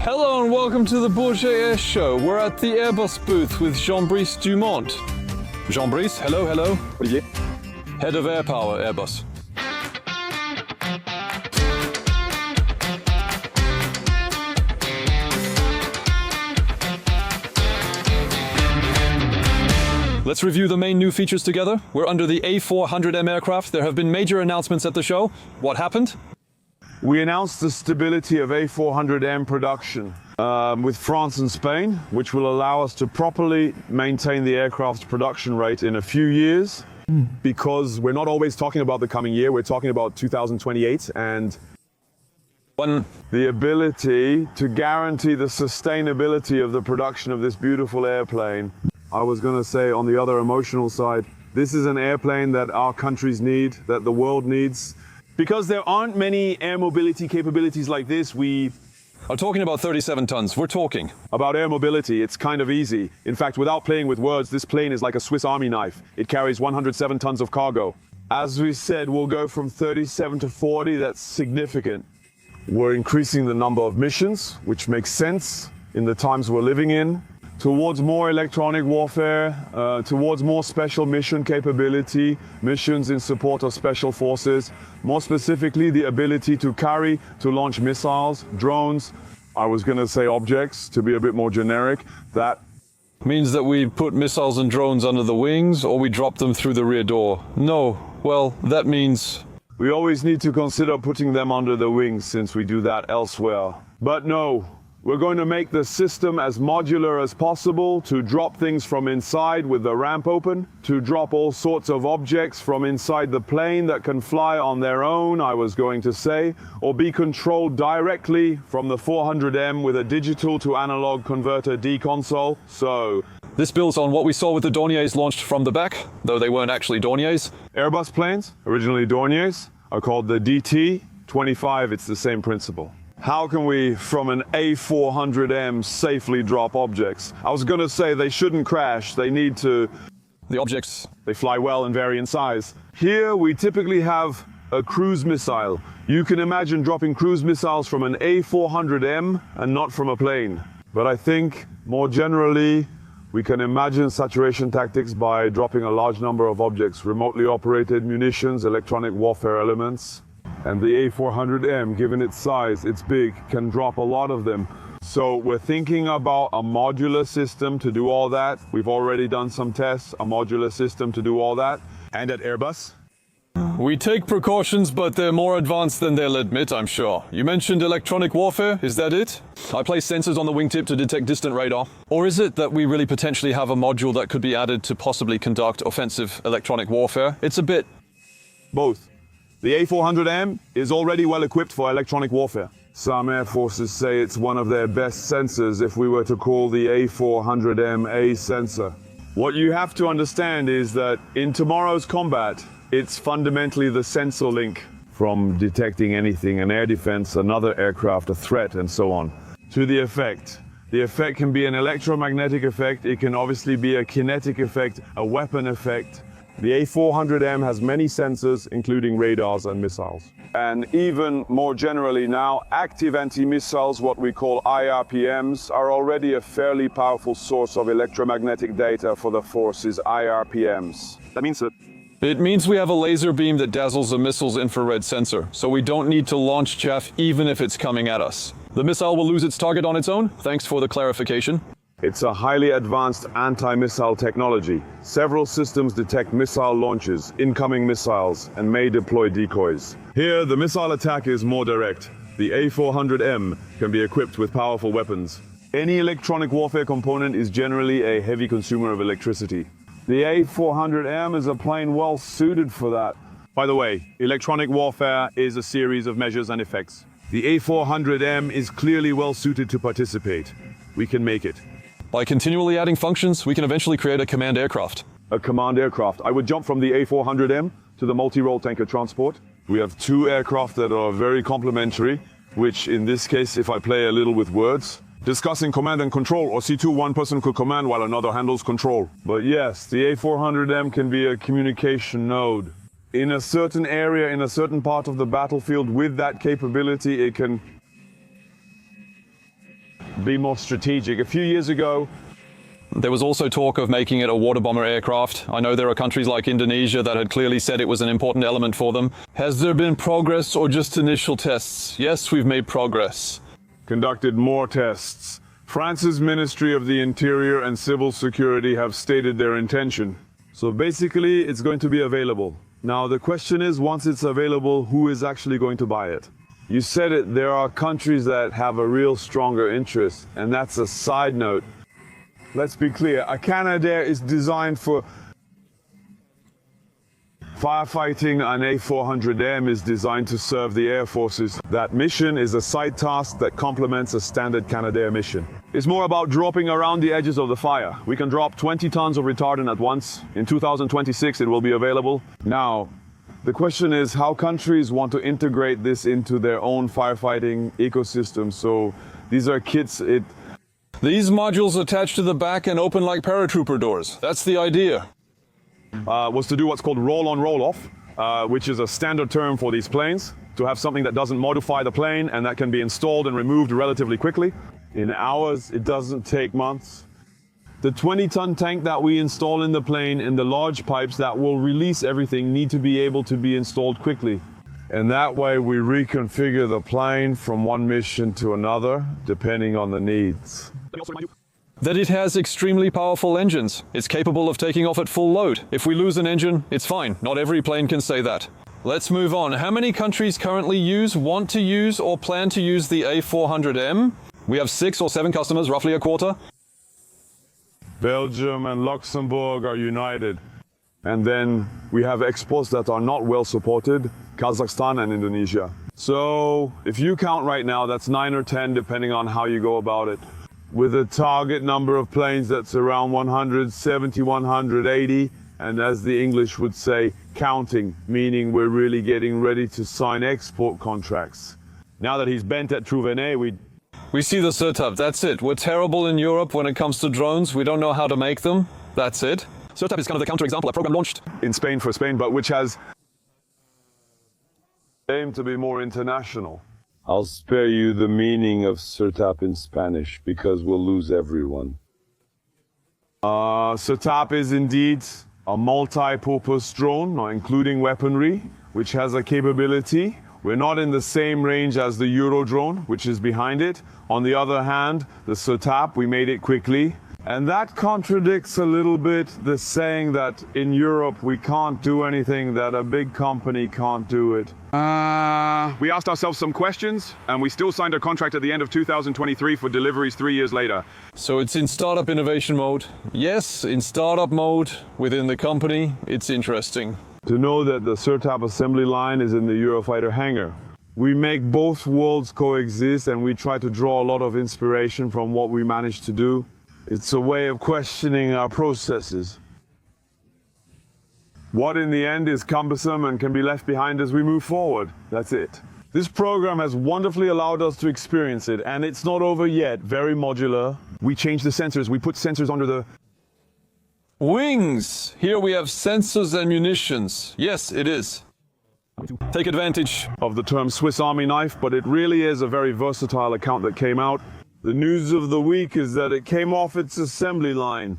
Hello and welcome to the Bourget Air Show. We're at the Airbus booth with Jean-Brice Dumont. Jean-Brice, hello. Olivier. Head of Air Power, Airbus. Let's review the main new features together. We're under the A400M aircraft. There have been major announcements at the show. What happened? We announced the stability of A400M production with France and Spain, which will allow us to properly maintain the aircraft's production rate in a few years, because we're not always talking about the coming year, we're talking about 2028, and the ability to guarantee the sustainability of the production of this beautiful airplane. I was going to say, on the other emotional side, this is an airplane that our countries need, that the world needs. Because there aren't many air mobility capabilities like this, we are talking about 37 tons. We're talking about air mobility. It's kind of easy. In fact, without playing with words, this plane is like a Swiss Army knife. It carries 107 tons of cargo. As we said, we'll go from 37 to 40. That's significant. We're increasing the number of missions, which makes sense in the times we're living in, towards more electronic warfare, towards more special mission capability, missions in support of special forces, more specifically the ability to carry, to launch missiles, drones, I was going to say objects, to be a bit more generic. That means that we put missiles and drones under the wings, or we drop them through the rear door. No, well, that means we always need to consider putting them under the wings, since we do that elsewhere. But no. We're going to make the system as modular as possible, to drop things from inside with the ramp open, to drop all sorts of objects from inside the plane that can fly on their own, I was going to say, or be controlled directly from the 400M with a digital to analog converter D console. So this builds on what we saw with the Dorniers launched from the back, though they weren't actually Dorniers. Airbus planes, originally Dorniers, are called the DT-25. It's the same principle. How can we, from an A400M, safely drop objects? I was going to say they shouldn't crash. They need to... The objects, they fly well and vary in size. Here, we typically have a cruise missile. You can imagine dropping cruise missiles from an A400M and not from a plane. But I think, more generally, we can imagine saturation tactics by dropping a large number of objects, remotely operated munitions, electronic warfare elements. And the A400M, given its size, it's big, can drop a lot of them. So we're thinking about a modular system to do all that. We've already done some tests, a modular system to do all that. And at Airbus? We take precautions, but they're more advanced than they'll admit, I'm sure. You mentioned electronic warfare, is that it? I place sensors on the wingtip to detect distant radar. Or is it that we really potentially have a module that could be added to possibly conduct offensive electronic warfare? It's a bit... both. The A400M is already well equipped for electronic warfare. Some air forces say it's one of their best sensors if we were to call the A400M a sensor. What you have to understand is that in tomorrow's combat, it's fundamentally the sensor link from detecting anything, an air defense, another aircraft, a threat, and so on, to the effect. The effect can be an electromagnetic effect, it can obviously be a kinetic effect, a weapon effect. The A400M has many sensors, including radars and missiles. And even more generally now, active anti-missiles, what we call IRPMs, are already a fairly powerful source of electromagnetic data for the forces, IRPMs. That means that it means we have a laser beam that dazzles a missile's infrared sensor, so we don't need to launch chaff even if it's coming at us. The missile will lose its target on its own? Thanks for the clarification. It's a highly advanced anti-missile technology. Several systems detect missile launches, incoming missiles, and may deploy decoys. Here, the missile attack is more direct. The A400M can be equipped with powerful weapons. Any electronic warfare component is generally a heavy consumer of electricity. The A400M is a plane well suited for that. By the way, electronic warfare is a series of measures and effects. The A400M is clearly well suited to participate. We can make it. By continually adding functions, we can eventually create a command aircraft. A command aircraft. I would jump from the A400M to the multi-role tanker transport. We have two aircraft that are very complementary, which in this case, if I play a little with words, discussing command and control, or C2, one person could command while another handles control. But yes, the A400M can be a communication node. In a certain area, in a certain part of the battlefield with that capability, it can be more strategic. A few years ago, There was also talk of making it a water bomber aircraft. I know there are countries like Indonesia that had clearly said it was an important element for them. Has there been progress or just initial tests? Yes, we've made progress. conducted more tests. France's Ministry of the Interior and Civil Security have stated their intention. So basically, it's going to be available. Now, the question is, once it's available, who is actually going to buy it? You said it, there are countries that have a real stronger interest, and that's a side note. Let's be clear, a Canadair is designed for firefighting. An A400M is designed to serve the Air Forces. That mission is a side task that complements a standard Canadair mission. It's more about dropping around the edges of the fire. We can drop 20 tons of retardant at once. In 2026, it will be available. Now, the question is how countries want to integrate this into their own firefighting ecosystem. So these are kits. These modules attach to the back and open like paratrooper doors. That's the idea. Was to do what's called roll-on, roll-off, which is a standard term for these planes, to have something that doesn't modify the plane and that can be installed and removed relatively quickly. In hours, it doesn't take months. The 20-ton tank that we install in the plane and the large pipes that will release everything need to be able to be installed quickly. And that way we reconfigure the plane from one mission to another, depending on the needs. That it has extremely powerful engines. It's capable of taking off at full load. If we lose an engine, it's fine. Not every plane can say that. Let's move on. How many countries currently use, want to use, or plan to use the A400M? We have 6 or 7 customers, roughly a quarter. Belgium and Luxembourg are united. And then we have exports that are not well supported, Kazakhstan and Indonesia. So if you count right now, that's 9 or 10, depending on how you go about it. With a target number of planes that's around 170, 180, and as the English would say, counting, meaning we're really getting ready to sign export contracts. Now that he's bent at Trouvenet, We see the Sirtap, that's it. We're terrible in Europe when it comes to drones. We don't know how to make them. That's it. Sirtap is kind of the counterexample, a program launched in Spain for Spain, but which has aimed to be more international. I'll spare you the meaning of Sirtap in Spanish because we'll lose everyone. Sirtap is indeed a multi-purpose drone, including weaponry, which has a capability. We're not in the same range as the Eurodrone, which is behind it. On the other hand, the Sirtap, we made it quickly. And that contradicts a little bit the saying that in Europe we can't do anything, that a big company can't do it. We asked ourselves some questions, and we still signed a contract at the end of 2023 for deliveries 3 years later. So it's in startup innovation mode. Yes, in startup mode within the company. It's interesting. To know that the Sirtap assembly line is in the Eurofighter hangar. We make both worlds coexist, and we try to draw a lot of inspiration from what we managed to do. It's a way of questioning our processes. What in the end is cumbersome and can be left behind as we move forward. That's it. This program has wonderfully allowed us to experience it, and it's not over yet. Very modular. We changed the sensors. We put sensors under the wings! Here we have sensors and munitions. Yes, it is. Take advantage of the term Swiss Army knife, but it really is a very versatile account that came out. The news of the week is that it came off its assembly line.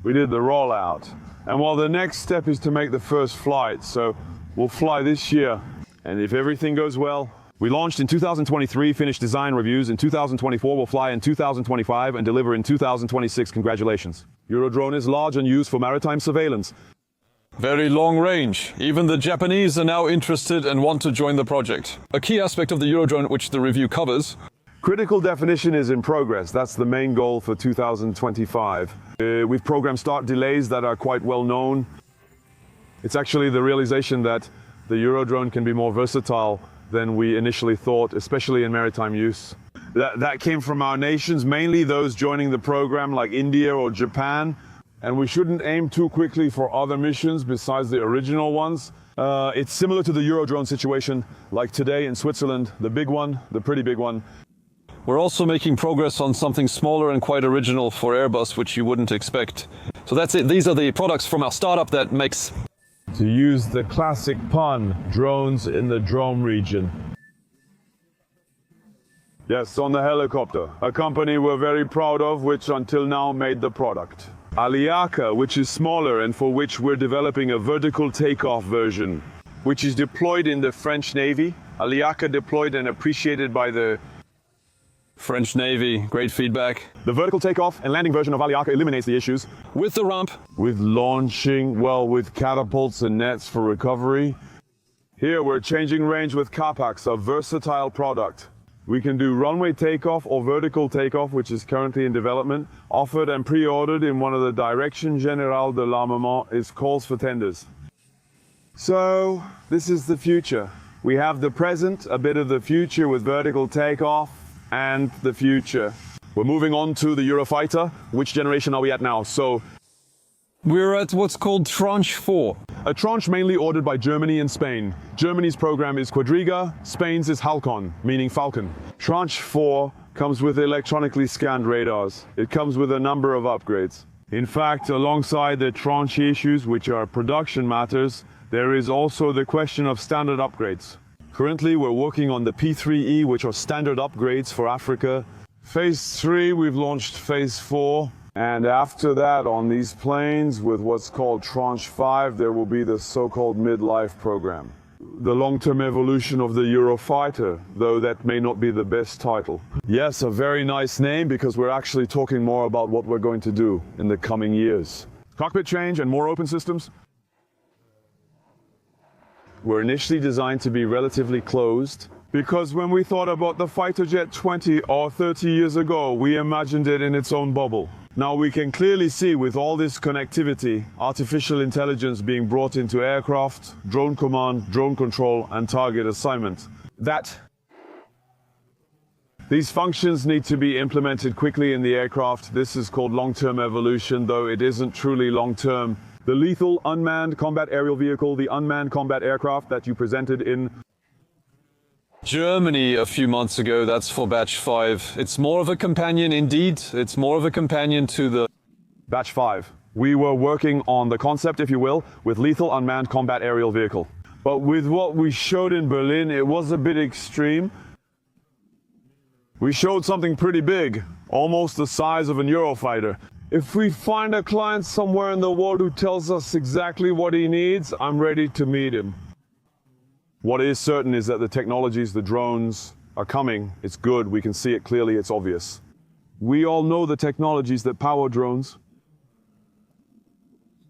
We did the rollout. And while the next step is to make the first flight, so we'll fly this year. And if everything goes well, we launched in 2023, finished design reviews. In 2024, we'll fly in 2025 and deliver in 2026. Congratulations. Eurodrone is large and used for maritime surveillance. Very long range. Even the Japanese are now interested and want to join the project. A key aspect of the Eurodrone which the review covers. Critical definition is in progress. That's the main goal for 2025. We've programmed start delays that are quite well known. It's actually the realization that the Eurodrone can be more versatile than we initially thought, especially in maritime use. That came from our nations, mainly those joining the program like India or Japan. And we shouldn't aim too quickly for other missions besides the original ones. It's similar to the Eurodrone situation, like today in Switzerland, the big one, the pretty big one. We're also making progress on something smaller and quite original for Airbus, which you wouldn't expect. So that's it. These are the products from our startup that makes... To use the classic pun, drones in the drone region. Yes, on the helicopter. A company we're very proud of, which until now made the product. Aliaka, which is smaller and for which we're developing a vertical takeoff version, which is deployed in the French Navy. Aliaka deployed and appreciated by the French Navy, great feedback. The vertical takeoff and landing version of Aliaka eliminates the issues With the ramp. with launching, with catapults and nets for recovery. Here we're changing range with Capax, a versatile product. We can do runway takeoff or vertical takeoff, which is currently in development, offered and pre-ordered in one of the Direction Générale de l'Armement is calls for tenders. So this is the future. We have the present, a bit of the future with vertical takeoff, and the future. We're moving on to the Eurofighter. Which generation are we at now? So, We're at what's called Tranche 4. a tranche mainly ordered by Germany and Spain. Germany's program is Quadriga, Spain's is Halcon, meaning Falcon. Tranche 4 comes with electronically scanned radars. It comes with a number of upgrades. In fact, alongside the tranche issues, which are production matters, there is also the question of standard upgrades. Currently, we're working on the P3E, which are standard upgrades for Africa. Phase 3, we've launched Phase 4. And after that, on these planes, with what's called Tranche 5, there will be the so-called midlife program. The long-term evolution of the Eurofighter, though that may not be the best title. Yes, a very nice name, because we're actually talking more about what we're going to do in the coming years. Cockpit change and more open systems. Were initially designed to be relatively closed, because when we thought about the fighter jet 20 or 30 years ago, we imagined it in its own bubble. Now we can clearly see with all this connectivity, artificial intelligence being brought into aircraft, drone command, drone control, and target assignment, that these functions need to be implemented quickly in the aircraft. This is called long-term evolution, though it isn't truly long-term. The lethal unmanned combat aerial vehicle, the unmanned combat aircraft that you presented in Germany a few months ago, that's for Batch 5. It's more of a companion indeed. It's more of a companion to the Batch 5. We were working on the concept, if you will, with lethal unmanned combat aerial vehicle. But with what we showed in Berlin, it was a bit extreme. We showed something pretty big, almost the size of a Eurofighter. If we find a client somewhere in the world who tells us exactly what he needs, I'm ready to meet him. What is certain is that the technologies, the drones, are coming. It's good, we can see it clearly, it's obvious. We all know the technologies that power drones,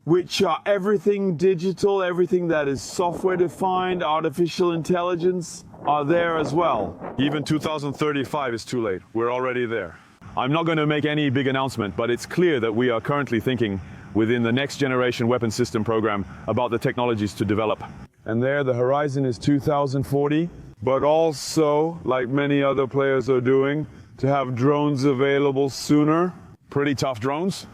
which are everything digital, everything that is software defined, artificial intelligence, are there as well. Even 2035 is too late, we're already there. I'm not going to make any big announcement, but it's clear that we are currently thinking within the next generation weapon system program about the technologies to develop. And there the horizon is 2040, but also, like many other players are doing, to have drones available sooner. Pretty tough drones,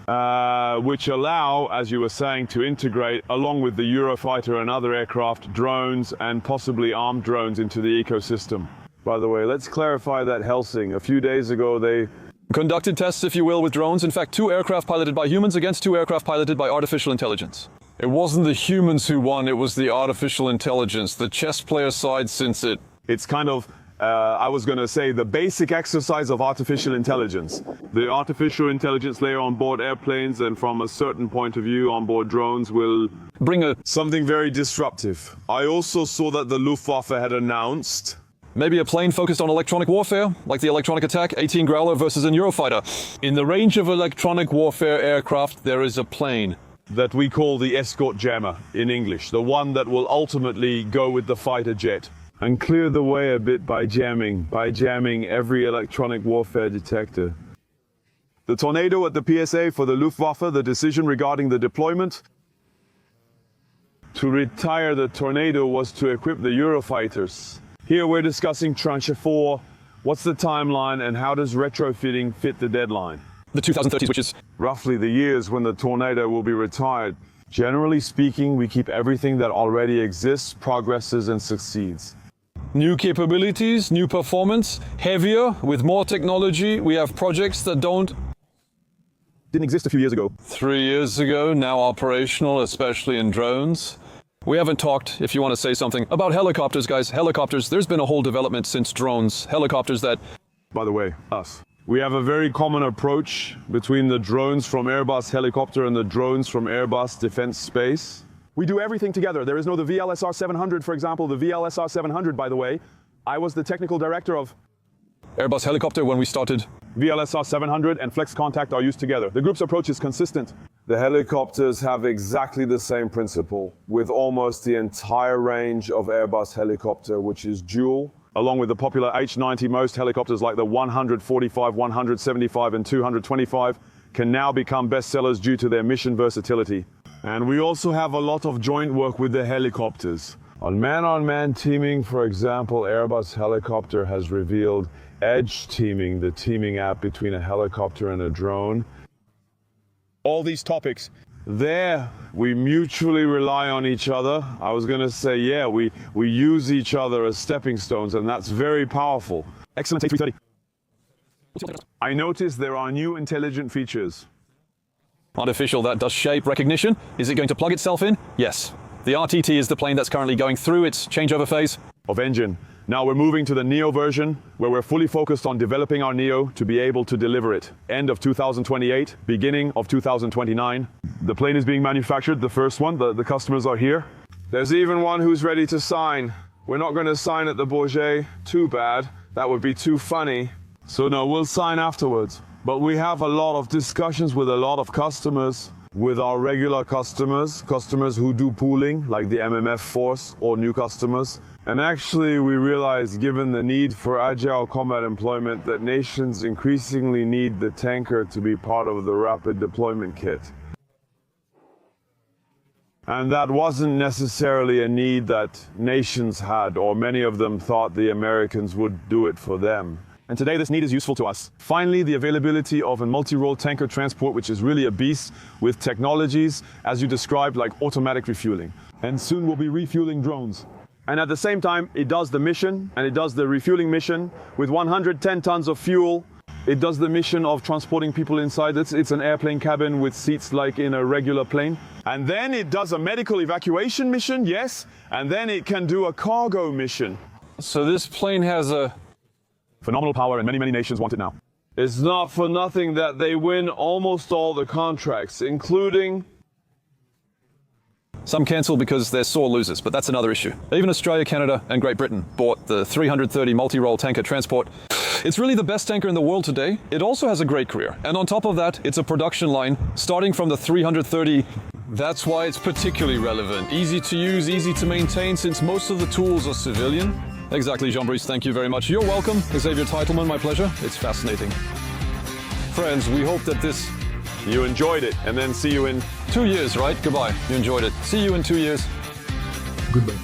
which allow, as you were saying, to integrate along with the Eurofighter and other aircraft, drones and possibly armed drones into the ecosystem. By the way, let's clarify that Helsing. A few days ago they conducted tests, if you will, with drones. In fact, 2 aircraft piloted by humans against 2 aircraft piloted by artificial intelligence. It wasn't the humans who won, it was the artificial intelligence. The chess player side, since it's kind of, I was going to say, the basic exercise of artificial intelligence. The artificial intelligence layer on board airplanes and from a certain point of view on board drones will bring something very disruptive. I also saw that the Luftwaffe had announced maybe a plane focused on electronic warfare, like the electronic attack, 18 Growler versus a Eurofighter. In the range of electronic warfare aircraft, there is a plane that we call the escort jammer in English, the one that will ultimately go with the fighter jet and clear the way a bit by jamming every electronic warfare detector. The Tornado at the PSA for the Luftwaffe, the decision regarding the deployment to retire the Tornado was to equip the Eurofighters. Here we're discussing Tranche 4, what's the timeline and how does retrofitting fit the deadline? The 2030s, which is roughly the years when the Tornado will be retired. Generally speaking, we keep everything that already exists, progresses and succeeds. New capabilities, new performance, heavier, with more technology. We have projects that didn't exist a few years ago. 3 years ago, now operational, especially in drones. We haven't talked, if you want to say something, about helicopters, guys. Helicopters, there's been a whole development since drones. Helicopters that By the way, us. We have a very common approach between the drones from Airbus helicopter and the drones from Airbus defense space. We do everything together. There is no the VLSR 700, for example. The VLSR 700, by the way, I was the technical director of Airbus helicopter when we started. VLSR 700 and Flex Contact are used together. The group's approach is consistent. The helicopters have exactly the same principle, with almost the entire range of Airbus helicopter, which is dual, along with the popular H90. Most helicopters like the 145, 175, and 225 can now become bestsellers due to their mission versatility. And we also have a lot of joint work with the helicopters. On man-on-man teaming, for example, Airbus helicopter has revealed Edge teaming, the teaming app between a helicopter and a drone. All these topics, there we mutually rely on each other. I was going to say, yeah, we use each other as stepping stones, and that's very powerful. Excellent A330. I noticed there are new intelligent features. Artificial, that does shape recognition. Is it going to plug itself in? Yes. The RTT is the plane that's currently going through its changeover phase Of engine. Now we're moving to the Neo version, where we're fully focused on developing our Neo to be able to deliver it. End of 2028, beginning of 2029. The plane is being manufactured, the first one, the customers are here. There's even one who's ready to sign. We're not going to sign at the Bourget, too bad. That would be too funny. So no, we'll sign afterwards. But we have a lot of discussions with a lot of customers, with our regular customers, customers who do pooling, like the MMF Force, or new customers. And actually, we realize, given the need for agile combat employment, that nations increasingly need the tanker to be part of the rapid deployment kit. And that wasn't necessarily a need that nations had, or many of them thought the Americans would do it for them. And today this need is useful to us. Finally, the availability of a multi-role tanker transport, which is really a beast, with technologies, as you described, like automatic refueling. And soon we'll be refueling drones. And at the same time, it does the mission, and it does the refueling mission with 110 tons of fuel. It does the mission of transporting people inside. It's an airplane cabin with seats like in a regular plane. And then it does a medical evacuation mission, yes, and then it can do a cargo mission. So this plane has a Phenomenal power, and many, many nations want it now. It's not for nothing that they win almost all the contracts, including... Some cancel because they're sore losers, but that's another issue. Even Australia, Canada, and Great Britain bought the 330 multi-role tanker transport. It's really the best tanker in the world today. It also has a great career. And on top of that, it's a production line starting from the 330. That's why it's particularly relevant. Easy to use, easy to maintain, since most of the tools are civilian. Exactly, Jean-Brice, thank you very much. You're welcome. Xavier Teitelman, my pleasure. It's fascinating. Friends, we hope that this... You enjoyed it, and then see you in... 2 years, right? Goodbye. You enjoyed it. See you in 2 years. Goodbye.